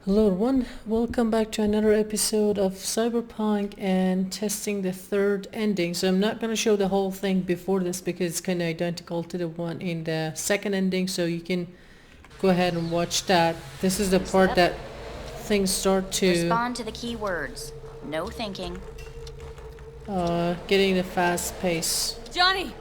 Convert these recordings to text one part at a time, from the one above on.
Hello everyone, welcome back to another episode of Cyberpunk and testing the third ending. So I'm not going to show the whole thing before this because it's kind of identical to the one in the second ending, so you can go ahead and watch that. This is the part that things start to respond to the key words. No thinking. getting the fast pace. Johnny!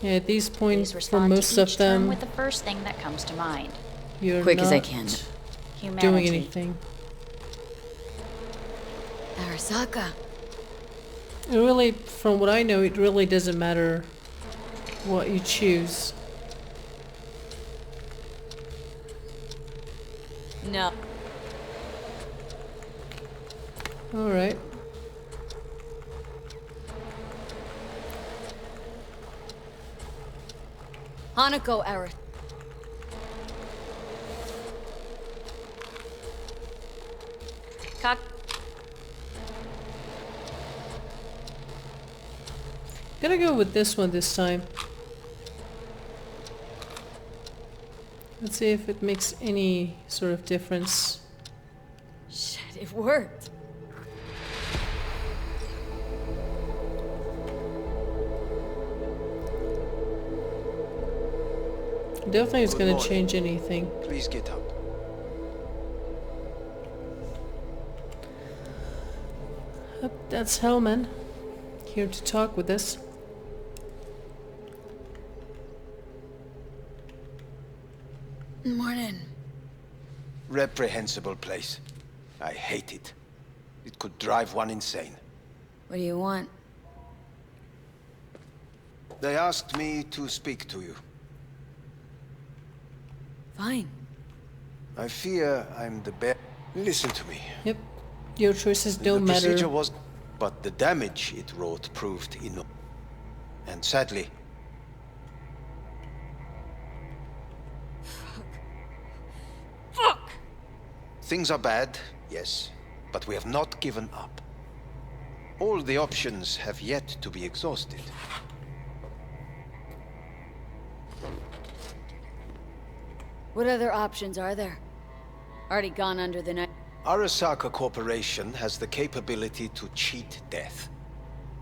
Yeah, at these points, Please for respond most to of each term them, with the first thing that comes to mind. you're Quick not as I can. doing Humanity. anything. Arasaka. It really, from what I know, it really doesn't matter what you choose. No. Alright. Hanako Aris. Cock. Gonna go with this one this time. Let's see if it makes any sort of difference. Shit, it worked. Definitely it's Good gonna morning. change anything. Please get up. That's Hellman, here to talk with us. Morning. Reprehensible place. I hate it. It could drive one insane. What do you want? They asked me to speak to you. Fine. I fear I'm the best. Listen to me. Yep, your choices don't the matter. procedure was, but the damage it wrought proved enormous. And sadly, Fuck! things are bad, yes, but we have not given up. All the options have yet to be exhausted. What other options are there? Already gone under the knife. Arasaka Corporation has the capability to cheat death.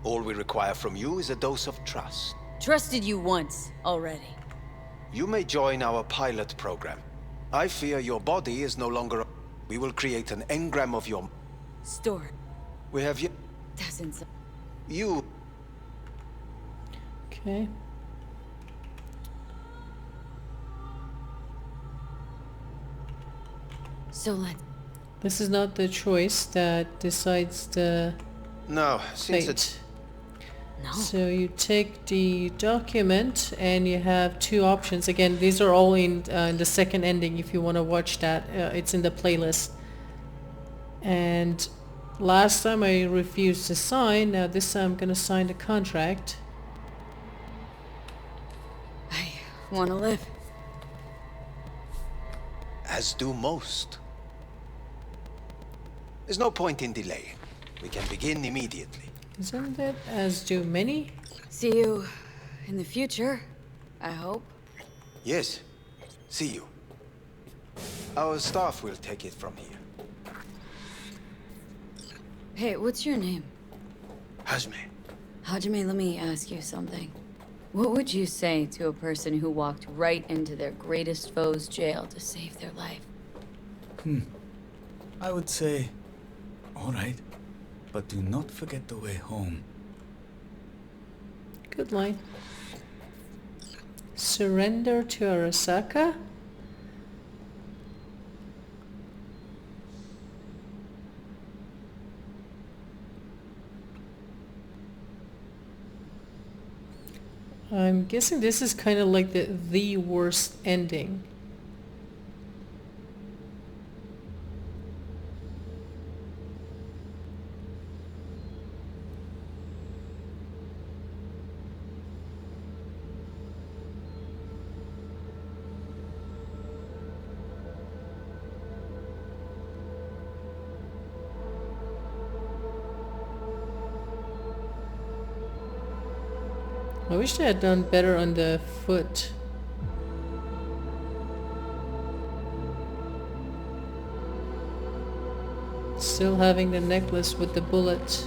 All we require from you is a dose of trust. Trusted you once already. You may join our pilot program. I fear your body is no longer... We will create an engram of your... Store. We have yet... Doesn't. You... Okay. So let. This is not the choice that decides the No, since it's... fate. No. So you take the document and you have two options. Again, these are all in the second ending if you want to watch that. It's in the playlist. And last time I refused to sign. Now this time I'm going to sign the contract. I want to live. As do most. There's no point in delaying. We can begin immediately. Isn't it? As do many? See you in the future, I hope. Yes. See you. Our staff will take it from here. Hey, what's your name? Hajime. Hajime, let me ask you something. What would you say to a person who walked right into their greatest foe's jail to save their life? I would say, all right, but do not forget the way home. Good line. Surrender to Arasaka? I'm guessing this is kind of like the worst ending. I wish they had done better on the foot. Still having the necklace with the bullet.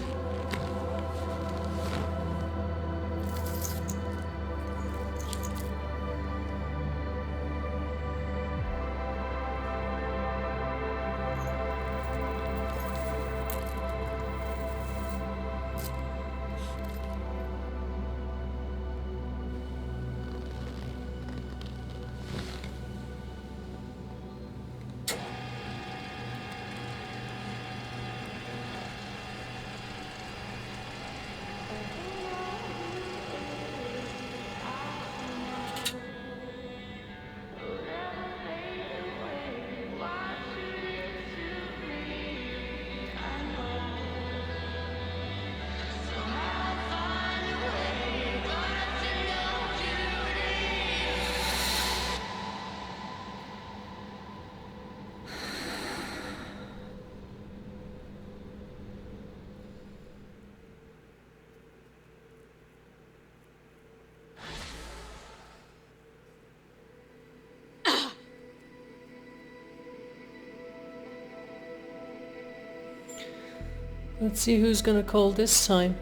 Let's see who's gonna call this time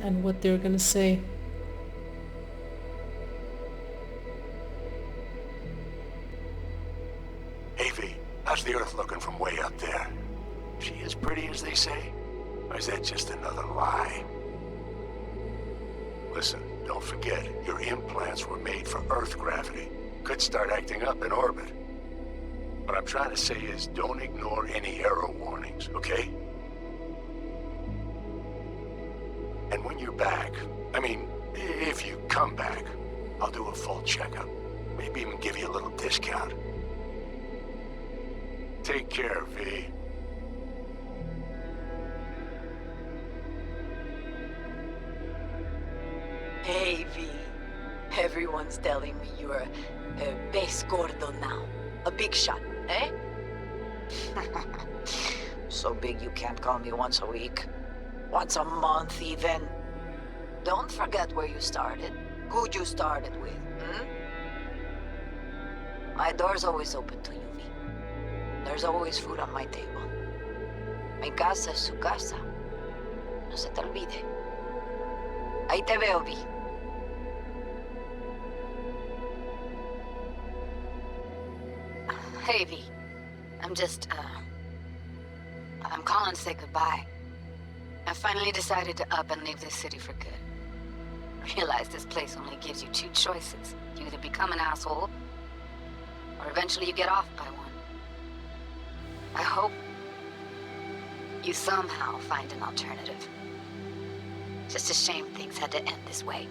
and what they're gonna say. Hey V, how's the Earth looking from way up there? She as pretty as they say? Or is that just another lie? Listen, don't forget, your implants were made for Earth gravity. Could start acting up in orbit. What I'm trying to say is don't ignore any error warnings, okay? And when you're back, I mean, if you come back, I'll do a full checkup. Maybe even give you a little discount. Take care, V. Hey, V. Everyone's telling me you're a base gordo now. A big shot, eh? So big you can't call me once a week. Once a month, even. Don't forget where you started. Who you started with, hmm? My door's always open to you, V. There's always food on my table. Mi casa es su casa. No se te olvide. Ahí te veo, V. Hey, V. I'm calling to say goodbye. I finally decided to up and leave this city for good. Realize this place only gives you two choices. You either become an asshole, or eventually you get off by one. I hope you somehow find an alternative. Just a shame things had to end this way.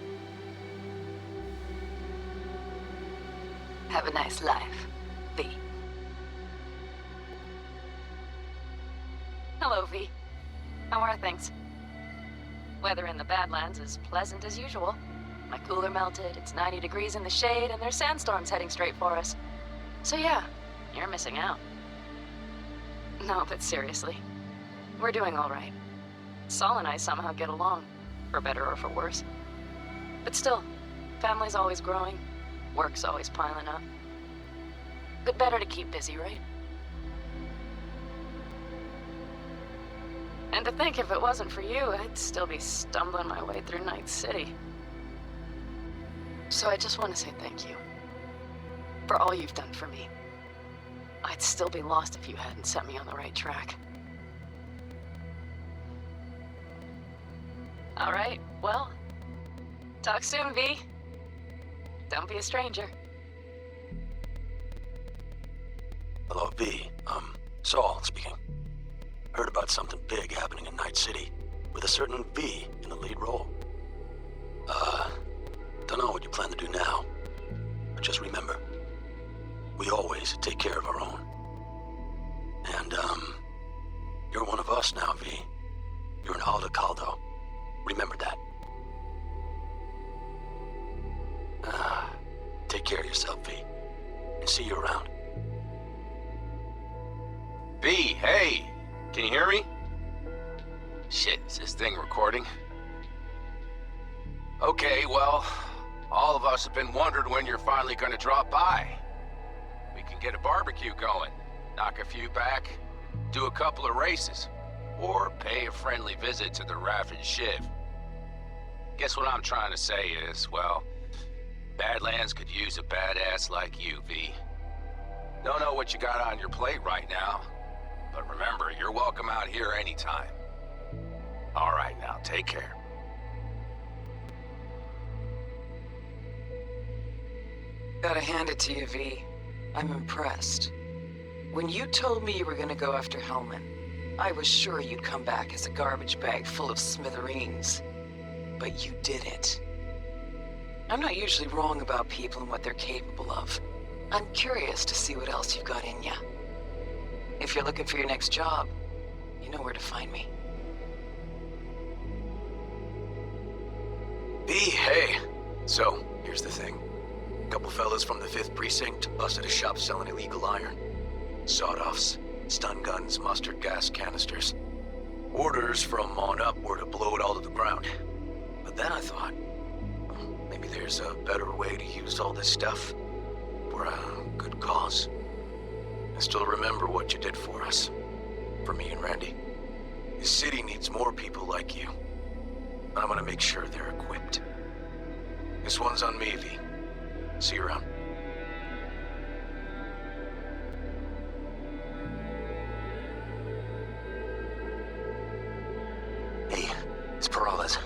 Have a nice life, V. Hello, V. How are things? Weather in the Badlands is pleasant as usual. My cooler melted, it's 90 degrees in the shade, and there's sandstorms heading straight for us. So yeah, you're missing out. No, but seriously, we're doing all right. Saul and I somehow get along, for better or for worse. But still, family's always growing, work's always piling up. But better to keep busy, right? And to think if it wasn't for you, I'd still be stumbling my way through Night City. So I just want to say thank you. For all you've done for me. I'd still be lost if you hadn't set me on the right track. All right, well, talk soon, V. Don't be a stranger. Hello, V. Saul speaking. Heard about something big happening in Night City, with a certain V in the lead role. Don't know what you plan to do now, but just remember, we always take care of our own. And, you're one of us now, V. You're an Alda Caldo. Remember that. Take care of yourself, V, and see you around. V, hey! Can you hear me? Shit, is this thing recording? Okay, well, all of us have been wondering when you're finally gonna drop by. We can get a barbecue going, knock a few back, do a couple of races, or pay a friendly visit to the Raffin Shiv. Guess what I'm trying to say is, well, Badlands could use a badass like you, V. Don't know what you got on your plate right now, but remember, you're welcome out here anytime. All right, now, take care. Gotta hand it to you, V. I'm impressed. When you told me you were gonna go after Hellman, I was sure you'd come back as a garbage bag full of smithereens. But you didn't. I'm not usually wrong about people and what they're capable of. I'm curious to see what else you've got in ya. If you're looking for your next job, you know where to find me. B, hey. So, here's the thing. A couple fellas from the 5th Precinct busted a shop selling illegal iron. Sawed-offs, stun guns, mustard gas canisters. Orders from on up were to blow it all to the ground. But then I thought, maybe there's a better way to use all this stuff for a good cause. I still remember what you did for us. For me and Randy. The city needs more people like you. I'm gonna make sure they're equipped. This one's on me, V. See you around. Hey, it's Peralez.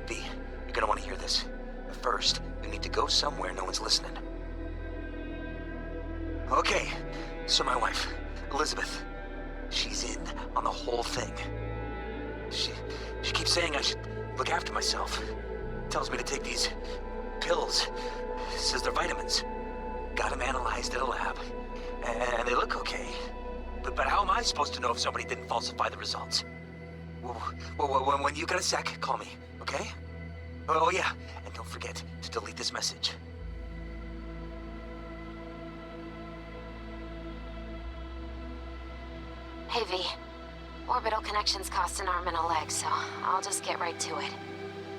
V, you're gonna want to hear this. But first, you need to go somewhere no one's listening. Okay, so my wife, Elizabeth, she's in on the whole thing. She keeps saying I should look after myself. Tells me to take these pills. Says they're vitamins. Got them analyzed at a lab. And they look okay. But how am I supposed to know if somebody didn't falsify the results? Well, when you got a sec, call me, okay? Oh yeah, and don't forget to delete this message. Hey, V. Orbital connections cost an arm and a leg, so I'll just get right to it.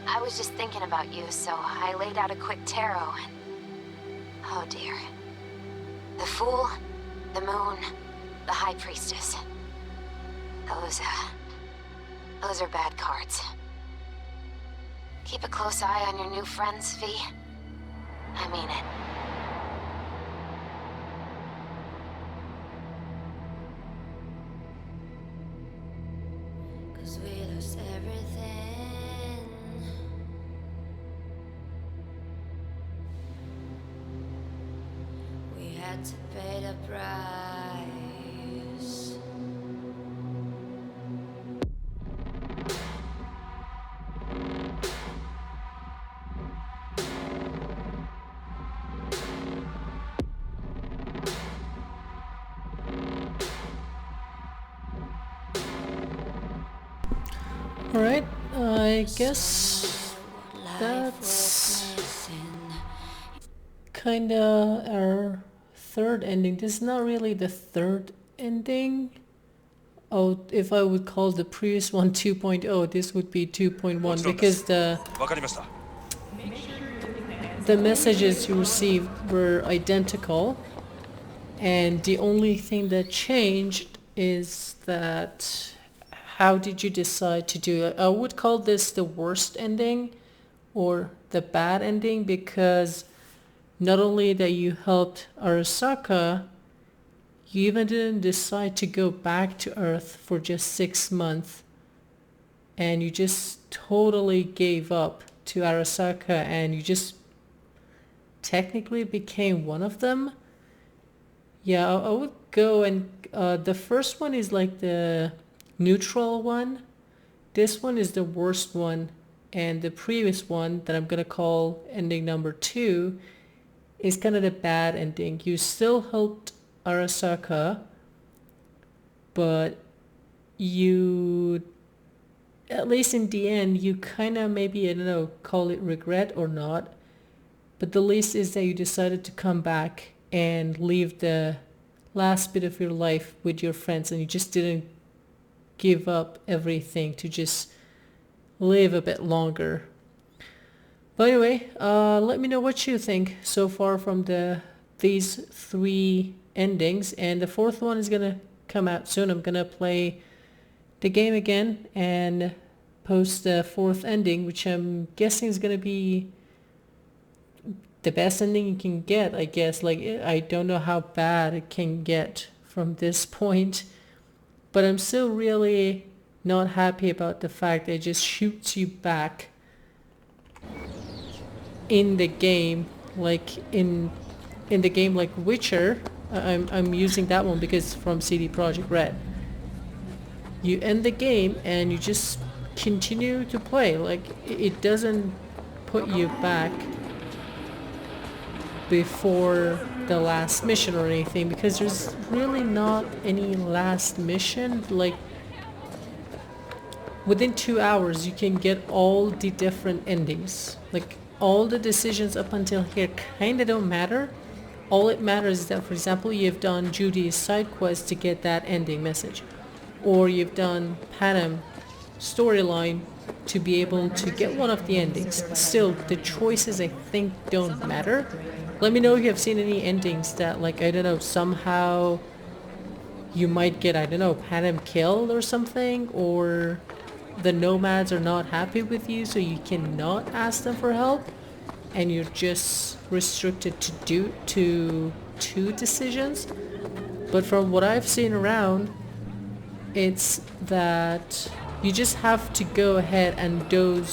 I was just thinking about you, so I laid out a quick tarot and... oh dear. The Fool, the Moon, the High Priestess. Those are bad cards. Keep a close eye on your new friends, V. I mean it. We lost everything. We had to pay the price. Alright, I guess that's kinda our third ending. This is not really the third ending. Oh, if I would call the previous one 2.0, this would be 2.1 because the messages you received were identical, and the only thing that changed is that how did you decide to do it? I would call this the worst ending or the bad ending, because not only that you helped Arasaka, you even didn't decide to go back to Earth for just 6 months, and you just totally gave up to Arasaka, and you just technically became one of them. Yeah, I would go and the first one is like the neutral one. This one is the worst one, and the previous one that I'm gonna call ending number 2 is kind of the bad ending. You still helped Arasaka, but you, at least in the end, you kind of maybe, I don't know, call it regret or not, but the least is that you decided to come back and live the last bit of your life with your friends, and you just didn't give up everything to just live a bit longer. But anyway, let me know what you think so far from these 3 endings, and the 4th one is gonna come out soon. I'm gonna play the game again and post the 4th ending, which I'm guessing is gonna be the best ending you can get, I guess. Like, I don't know how bad it can get from this point, but I'm still really not happy about the fact that it just shoots you back in the game, like in the game like Witcher. I'm using that one because it's from CD Projekt Red. You end the game and you just continue to play. Like, it doesn't put you back before the last mission or anything, because there's really not any last mission. Like, within 2 hours you can get all the different endings. Like, all the decisions up until here kind of don't matter. All it matters is that, for example, you've done Judy's side quest to get that ending message, or you've done Panam storyline to be able to get one of the endings. Still, the choices, I think, don't matter. Let me know if you have seen any endings that, like, I don't know, somehow you might get, I don't know, Panam killed or something, or the nomads are not happy with you, so you cannot ask them for help, and you're just restricted to do 2 decisions. But from what I've seen around, it's that you just have to go ahead and do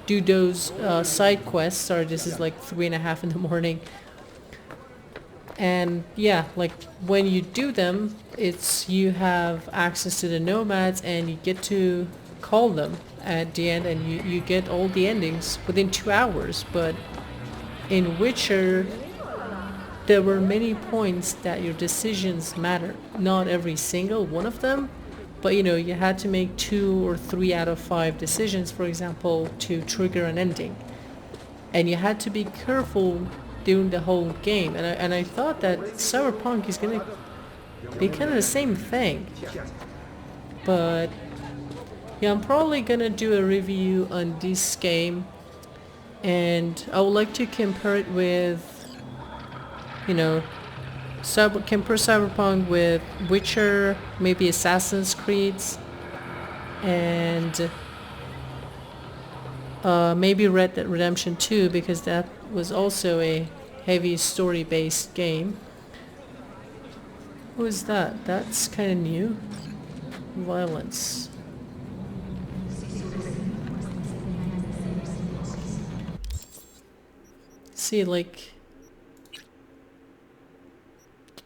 those side quests. Sorry, this is like 3:30 in the morning. And yeah, like, when you do them, it's, you have access to the nomads and you get to call them at the end, and you get all the endings within 2 hours. But in Witcher, there were many points that your decisions matter. Not every single one of them, but you know, you had to make 2 or 3 out of 5 decisions, for example, to trigger an ending. And you had to be careful during the whole game. And I thought that Cyberpunk is gonna be kind of the same thing. But yeah, I'm probably gonna do a review on this game, and I would like to compare it with, you know, compare Cyberpunk with Witcher, maybe Assassin's Creeds, and maybe Red Dead Redemption 2, because that was also a heavy story-based game. What was that? That's kind of new. Violence. See, like,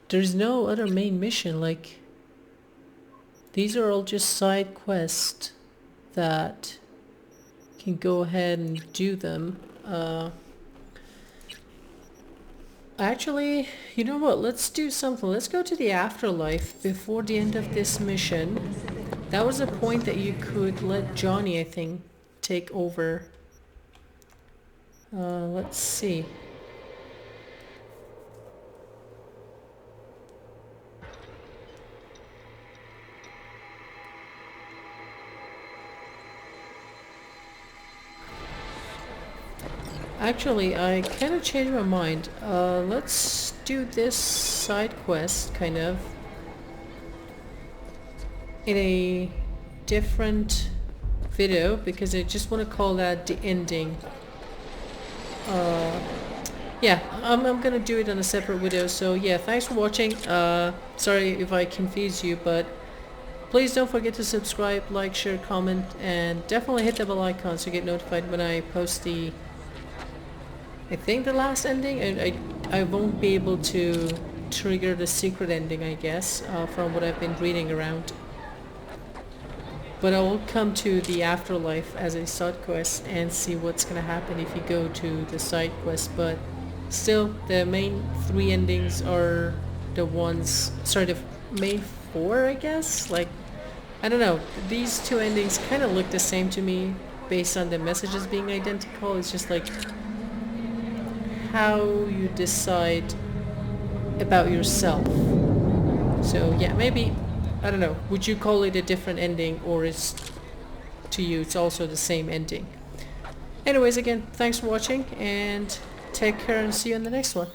there's no other main mission. Like, these are all just side quests that can go ahead and do them. Actually, you know what? Let's do something. Let's go to the afterlife before the end of this mission. That was a point that you could let Johnny, I think, take over. Let's see. Actually, I kind of changed my mind. Let's do this side quest, kind of, in a different video, because I just want to call that the ending. Yeah, I'm gonna do it on a separate video. So yeah, thanks for watching. Sorry if I confuse you, but please don't forget to subscribe, like, share, comment, and definitely hit the bell icon so you get notified when I post the, I think, the last ending. I won't be able to trigger the secret ending, I guess, from what I've been reading around. But I will come to the afterlife as a side quest and see what's gonna happen if you go to the side quest. But still, the main 3 endings are the ones, sorry, the main 4, I guess. Like, I don't know, these 2 endings kind of look the same to me based on the messages being identical. It's just like how you decide about yourself. So yeah, maybe, I don't know, would you call it a different ending, or is, to you, it's also the same ending? Anyways, again, thanks for watching and take care and see you in the next one.